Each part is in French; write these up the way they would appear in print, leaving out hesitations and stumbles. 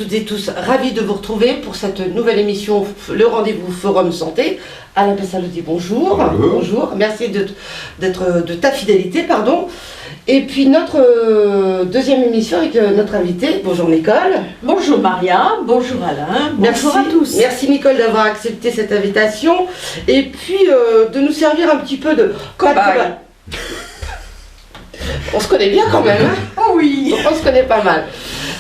toutes et tous, ravis de vous retrouver pour cette nouvelle émission, le rendez-vous Forum Santé. Alain Pessalodi, bonjour. Bonjour. Bonjour. Merci de ta fidélité, pardon. Et puis notre deuxième émission avec notre invité. Bonjour Nicole. Bonjour Maria, bonjour Alain, bonjour à tous. Merci Nicole d'avoir accepté cette invitation et puis de nous servir un petit peu de Cobaye. On se connaît bien quand même, hein. Oh oui. On se connaît pas mal.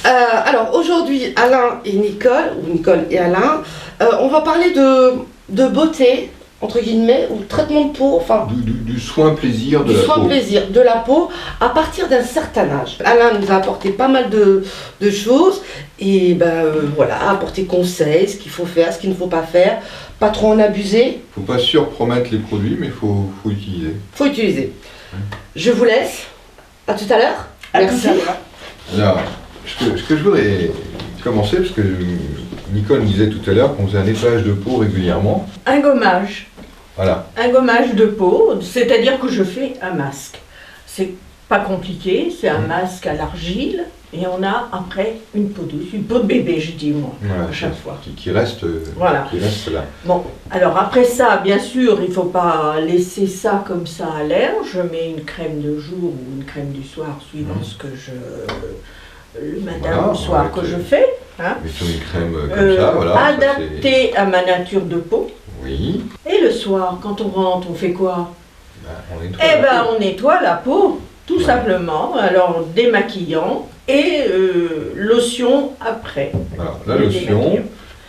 Alors aujourd'hui, Alain et Nicole, ou Nicole et Alain, on va parler de beauté, entre guillemets, ou traitement de peau, enfin... Du soin plaisir de la peau. Du soin plaisir de la peau à partir d'un certain âge. Alain nous a apporté pas mal de choses et voilà, a apporté conseils, ce qu'il faut faire, ce qu'il ne faut pas faire, pas trop en abuser. Faut pas surpromettre les produits, mais faut utiliser. Faut utiliser. Je vous laisse. À tout à l'heure. Merci. Alors, ce que je voudrais commencer, parce que Nicole me disait tout à l'heure qu'on faisait un nettoyage de peau régulièrement. Un gommage. Voilà. Un gommage de peau, c'est-à-dire que je fais un masque. C'est pas compliqué, c'est un masque à l'argile et on a après une peau douce, une peau de bébé, je dis moi, Voilà, à chaque fois. Qui reste, Voilà. qui reste là. Bon, alors après ça, bien sûr, il ne faut pas laisser ça comme ça à l'air. Je mets une crème de jour ou une crème du soir, suivant ce que le matin Voilà, ou le soir avec que je fais. Hein. Mettons une crème comme ça, voilà. Adapté à ma nature de peau. Oui. Et le soir, quand on rentre, on fait quoi? On nettoie Eh la ben, peau. on nettoie la peau, tout Ouais. simplement. Alors, démaquillant et lotion après. Alors, la Le lotion, démaquillant.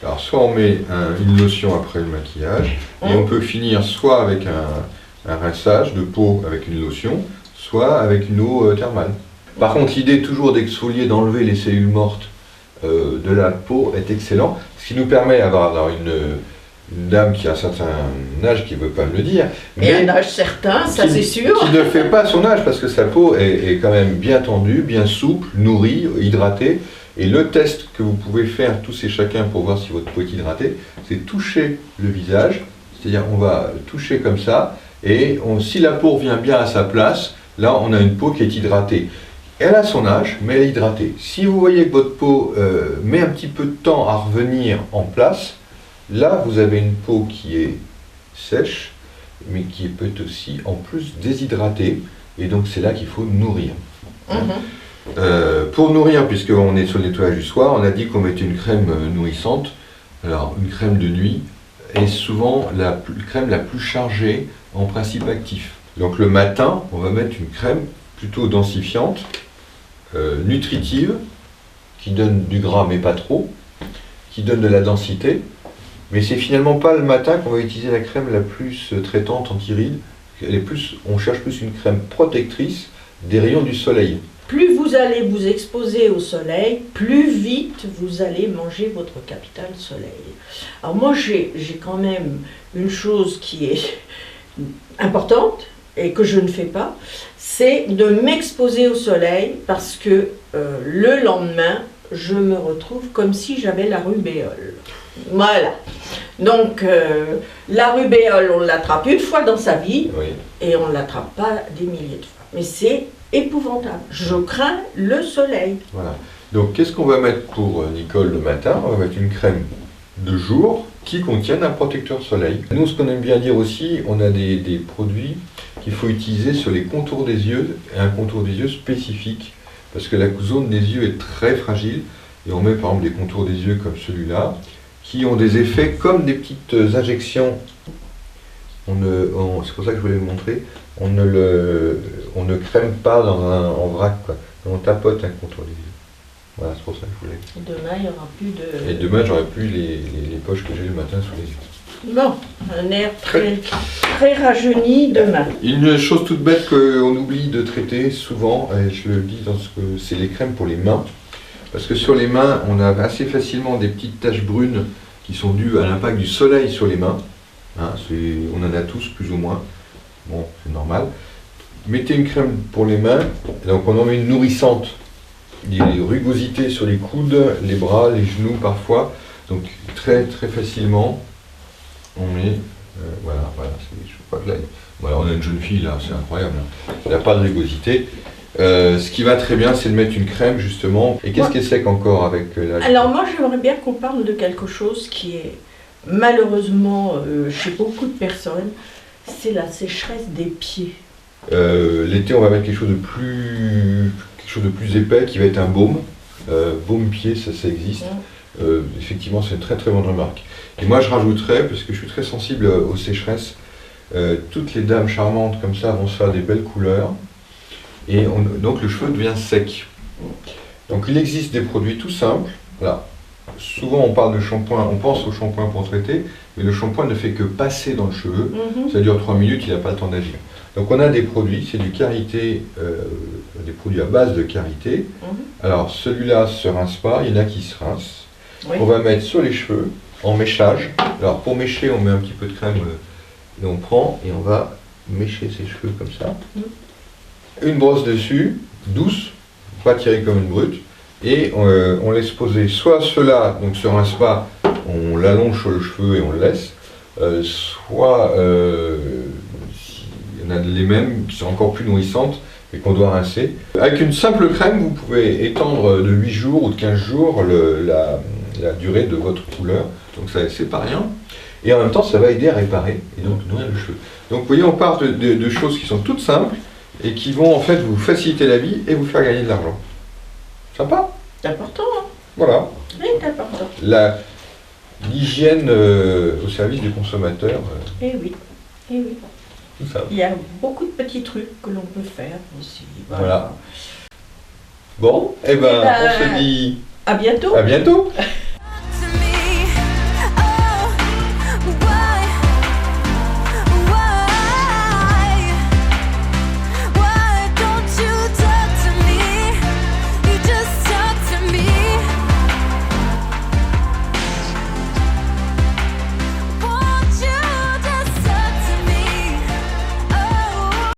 alors soit on met une lotion après le maquillage, et on peut finir soit avec un rinçage de peau avec une lotion, soit avec une eau thermale. Par contre, l'idée toujours d'exfolier, d'enlever les cellules mortes de la peau est excellent, ce qui nous permet d'avoir une dame qui a un certain âge qui ne veut pas me le dire, Et un âge certain, ça c'est sûr. qui ne fait pas son âge parce que sa peau est quand même bien tendue, bien souple, nourrie, hydratée. Et le test que vous pouvez faire tous et chacun pour voir si votre peau est hydratée, c'est toucher le visage, c'est-à-dire on va toucher comme ça, et si la peau revient bien à sa place, là on a une peau qui est hydratée. Elle a son âge, mais elle est hydratée. Si vous voyez que votre peau met un petit peu de temps à revenir en place, là vous avez une peau qui est sèche, mais qui peut être aussi en plus déshydratée, et donc c'est là qu'il faut nourrir. Pour nourrir, puisqu'on est sur le nettoyage du soir, on a dit qu'on mettait une crème nourrissante. Alors, une crème de nuit est souvent la crème la plus chargée en principe actif. Donc le matin, on va mettre une crème plutôt densifiante, nutritive, qui donne du gras mais pas trop, qui donne de la densité. Mais c'est finalement pas le matin qu'on va utiliser la crème la plus traitante anti-rides. On cherche plus une crème protectrice des rayons du soleil. Plus vous allez vous exposer au soleil, plus vite vous allez manger votre capital soleil. Alors moi j'ai quand même une chose qui est importante et que je ne fais pas, c'est de m'exposer au soleil parce que le lendemain, je me retrouve comme si j'avais la rubéole. Voilà. Donc la rubéole, on l'attrape une fois dans sa vie et on ne l'attrape pas des milliers de fois. Mais c'est épouvantable. Je crains le soleil. Voilà. Donc qu'est-ce qu'on va mettre pour Nicole le matin? On va mettre une crème de jour qui contienne un protecteur soleil. Nous, ce qu'on aime bien dire aussi, on a des produits qu'il faut utiliser sur les contours des yeux, et un contour des yeux spécifique, parce que la zone des yeux est très fragile, et on met par exemple des contours des yeux comme celui-là, qui ont des effets comme des petites injections. C'est pour ça que je voulais vous montrer. On ne crème pas en vrac, quoi. On tapote un contour des yeux. Voilà, c'est pour ça que je voulais. Demain, il n'y aura plus de... Et demain, j'aurai plus les poches que j'ai le matin sous les yeux. Bon, un air très rajeuni demain. Une chose toute bête qu'on oublie de traiter souvent, et je le dis c'est les crèmes pour les mains. Parce que sur les mains, on a assez facilement des petites taches brunes qui sont dues à l'impact du soleil sur les mains. Hein, on en a tous plus ou moins. Bon, c'est normal. Mettez une crème pour les mains, donc on en met une nourrissante. Des rugosités sur les coudes, les bras, les genoux parfois. Donc très très facilement, on met, voilà, je crois que là, voilà, on a une jeune fille là, c'est incroyable. Hein. Elle n'a pas de rugosité. Ce qui va très bien, c'est de mettre une crème justement. Et qu'est-ce qui est sec encore avec la... Alors moi j'aimerais bien qu'on parle de quelque chose qui est malheureusement chez beaucoup de personnes, c'est la sécheresse des pieds. L'été, on va mettre quelque chose de plus épais qui va être un baume. Baume pied, ça existe. Effectivement, c'est une très très bonne remarque. Et moi je rajouterais, parce que je suis très sensible aux sécheresses, toutes les dames charmantes comme ça vont se faire des belles couleurs. Et donc le cheveu devient sec. Donc il existe des produits tout simples. Voilà. Souvent on parle de shampoing, on pense au shampoing pour traiter, mais le shampoing ne fait que passer dans le cheveu. Ça dure 3 minutes, il n'a pas le temps d'agir. Donc on a des produits, c'est du karité, des produits à base de karité. Alors celui-là se rince pas, il y en a qui se rincent. Oui. On va mettre sur les cheveux en méchage. Alors pour mécher, on met un petit peu de crème et on prend et on va mécher ses cheveux comme ça. Une brosse dessus, douce, pas tirée comme une brute, et on laisse poser soit cela, donc se rince pas, on l'allonge sur le cheveu et on le laisse, soit il y en a les mêmes qui sont encore plus nourrissantes et qu'on doit rincer. Avec une simple crème, vous pouvez étendre de 8 jours ou de 15 jours la durée de votre couleur, donc ça c'est pas rien. Et en même temps, ça va aider à réparer et donc nourrir le cheveu. Donc vous voyez, on part de choses qui sont toutes simples, et qui vont en fait vous faciliter la vie et vous faire gagner de l'argent. Sympa? C'est important, hein? Voilà. Oui, c'est important. L'hygiène au service du consommateur. Eh oui, eh oui. Tout ça. Il y a beaucoup de petits trucs que l'on peut faire aussi. Voilà. Bon, eh ben, on se dit à bientôt. à bientôt.